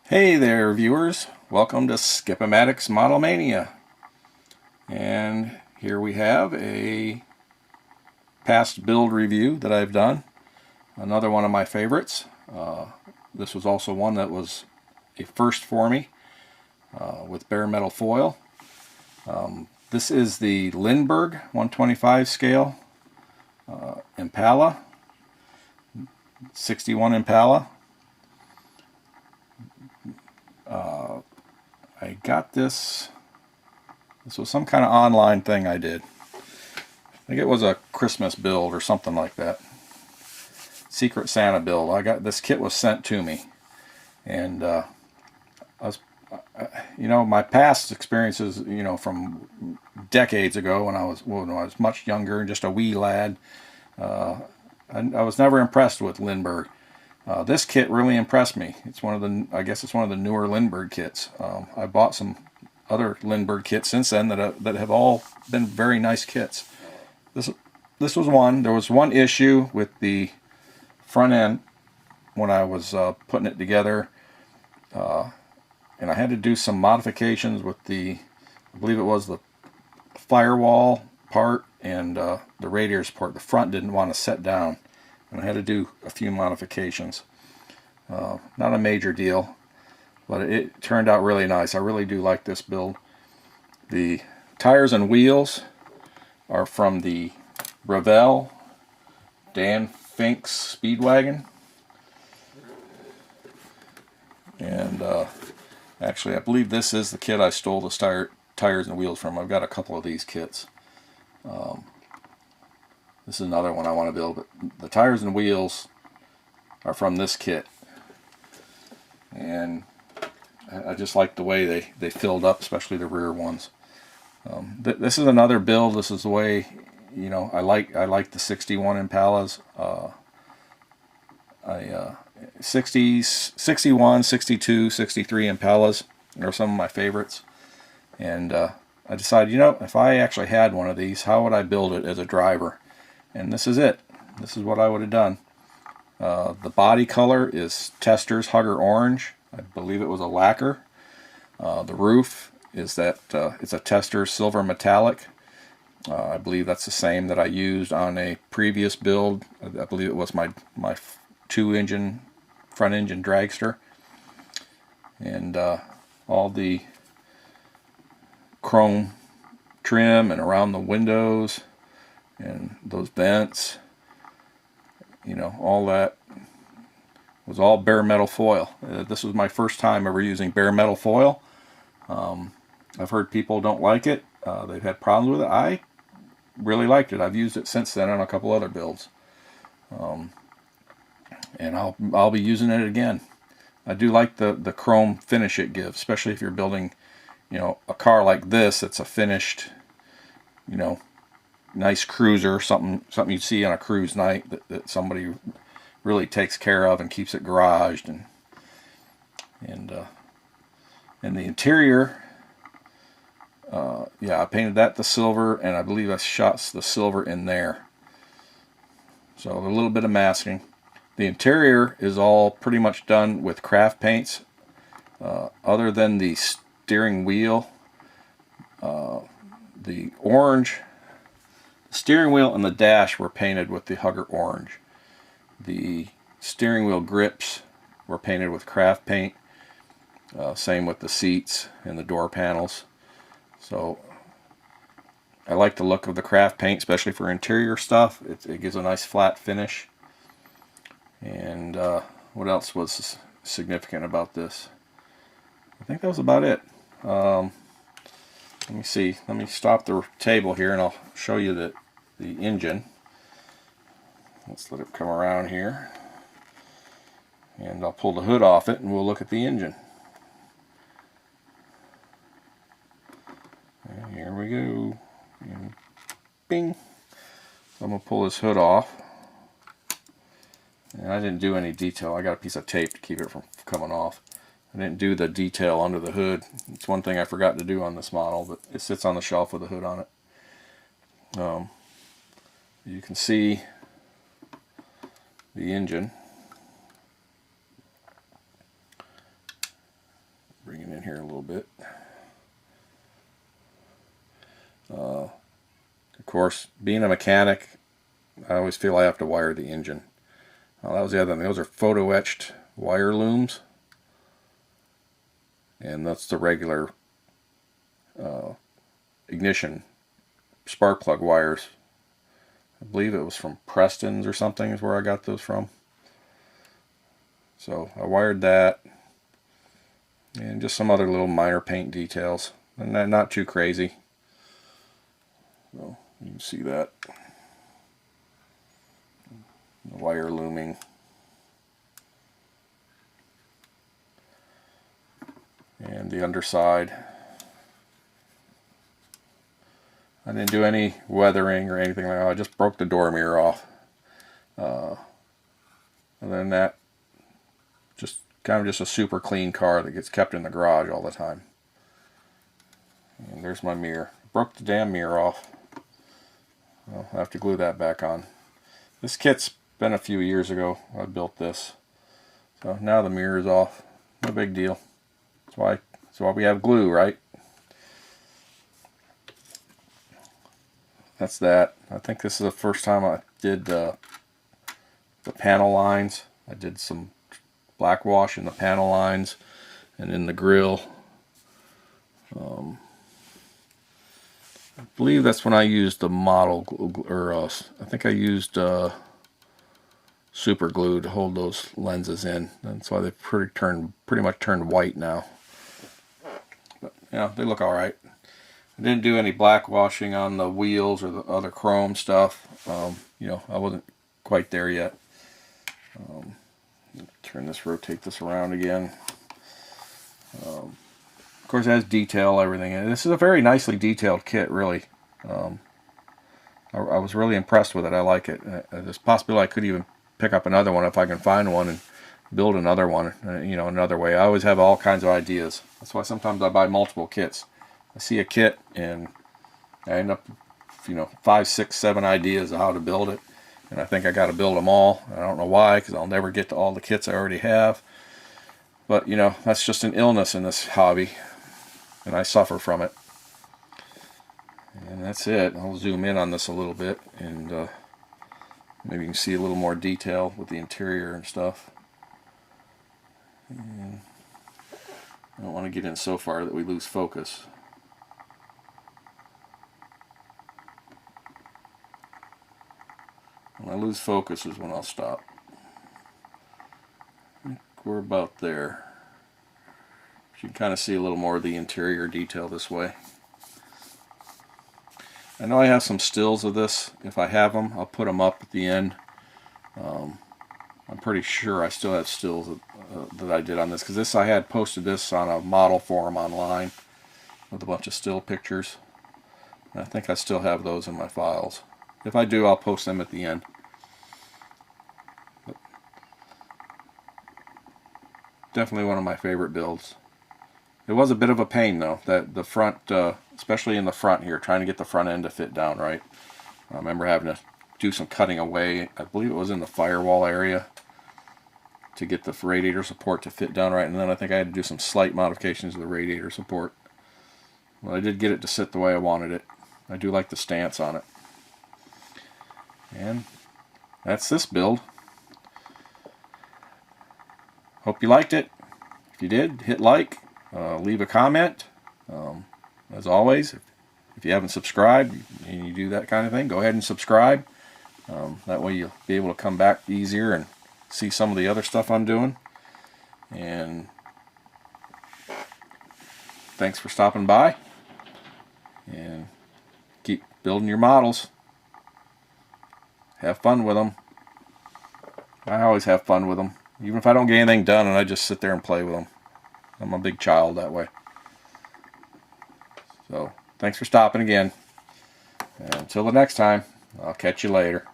Hey there, viewers. Welcome to Skip-O-Matic's Model Mania. And here we have a past build review that I've done. Another one of my favorites. This was also one that was a first for me with bare metal foil. This is the Lindberg 125 scale Impala, 61 Impala. I got this was some kind of online thing I did. I think it was a Christmas build or something like that. Secret Santa build. This kit was sent to me, and I was, my past experiences, from decades ago when I was much younger and just a wee lad. I was never impressed with Lindberg. This kit really impressed me. I guess it's one of the newer Lindberg kits. I bought some other Lindberg kits since then that have all been very nice kits. This was one. There was one issue with the front end when I was putting it together, and I had to do some modifications with I believe it was the firewall part and the radiator part. The front didn't want to set down, and I had to do a few modifications. Not a major deal, but it turned out really nice. I really do like this build. The tires and wheels are from the Revell Dan Finks Speedwagon, and actually I believe this is the kit I stole the tires and wheels from. I've got a couple of these kits. This is another one I want to build, but the tires and wheels are from this kit, and I just like the way they filled up, especially the rear ones. This is another build. This is the way, I like the 61 Impalas. 60s, 61, 62, 63 Impalas are some of my favorites, and I decided, if I actually had one of these, how would I build it as a driver? And this is it. This is what I would have done. The body color is Tester's Hugger Orange. I believe it was a lacquer. The roof is it's a Tester Silver Metallic. I believe that's the same that I used on a previous build. I believe it was my two-engine front engine dragster. And all the chrome trim and around the windows and those vents, all that was all bare metal foil. This was my first time ever using bare metal foil. I've heard people don't like it. They've had problems with it. I really liked it. I've used it since then on a couple other builds, and I'll be using it again. I do like the chrome finish it gives, especially if you're building, a car like this. It's a finished, nice cruiser, something you'd see on a cruise night that somebody really takes care of and keeps it garaged, and the interior, I painted that the silver, and I believe I shot the silver in there, so a little bit of masking. The interior is all pretty much done with craft paints, other than the steering wheel. The orange steering wheel and the dash were painted with the Hugger Orange. The steering wheel grips were painted with craft paint. Same with the seats and the door panels. So I like the look of the craft paint, especially for interior stuff. It gives a nice flat finish. And what else was significant about this? I think that was about it. Let me see. Let me stop the table here and I'll show you the engine. Let's let it come around here, and I'll pull the hood off it and we'll look at the engine. And here we go. And bing. So I'm going to pull this hood off. And I didn't do any detail. I got a piece of tape to keep it from coming off. I didn't do the detail under the hood. It's one thing I forgot to do on this model, but it sits on the shelf with the hood on it. You can see the engine. here a little bit. Of course, being a mechanic, I always feel I have to wire the engine. That was the other thing. Those are photo etched wire looms, and that's the regular ignition spark plug wires. I believe it was from Preston's or something is where I got those from. So I wired that, and just some other little minor paint details, and not too crazy. So you can see that. The wire looming. And the underside. I didn't do any weathering or anything like that. I just broke the door mirror off. Other than that, just kind of just a super clean car that gets kept in the garage all the time. And there's my mirror. Broke the damn mirror off. I'll have to glue that back on. This kit's been a few years ago I built this. So now the mirror's off. No big deal. That's why we have glue, right? That's that. I think this is the first time I did the panel lines. I did some black wash in the panel lines and in the grill. I believe that's when I used the model glue, or I think I used super glue to hold those lenses in. That's why they've pretty much turned white now. But yeah, they look all right. I didn't do any black washing on the wheels or the other chrome stuff. You know, I wasn't quite there yet. Rotate this around again. Of course, it has detail, everything. And this is a very nicely detailed kit, really. I was really impressed with it. I like it. There's possibility I could even pick up another one if I can find one and build another one, you know, another way. I always have all kinds of ideas. That's why sometimes I buy multiple kits. I see a kit and I end up, you know, 5, 6, 7 ideas of how to build it. And I think I got to build them all. I don't know why, because I'll never get to all the kits I already have. But, you know, that's just an illness in this hobby. And I suffer from it. And that's it. I'll zoom in on this a little bit. And maybe you can see a little more detail with the interior and stuff. And I don't want to get in so far that we lose focus. When I lose focus is when I'll stop. I think we're about there. You can kind of see a little more of the interior detail this way. I know I have some stills of this. If I have them, I'll put them up at the end. I'm pretty sure I still have stills that I did on this, because I had posted this on a model forum online with a bunch of still pictures. And I think I still have those in my files. If I do, I'll post them at the end. But definitely one of my favorite builds. It was a bit of a pain though, that the front, especially in the front here, trying to get the front end to fit down right. I remember having to do some cutting away. I believe it was in the firewall area to get the radiator support to fit down right, and then I think I had to do some slight modifications to the radiator support. Well, I did get it to sit the way I wanted it. I do like the stance on it. And that's this build. Hope you liked it. If you did, hit like, leave a comment. As always, if you haven't subscribed and you do that kind of thing, go ahead and subscribe. That way you'll be able to come back easier and see some of the other stuff I'm doing. And thanks for stopping by. And keep building your models. Have fun with them. I always have fun with them. Even if I don't get anything done and I just sit there and play with them. I'm a big child that way. So, thanks for stopping again. And until the next time, I'll catch you later.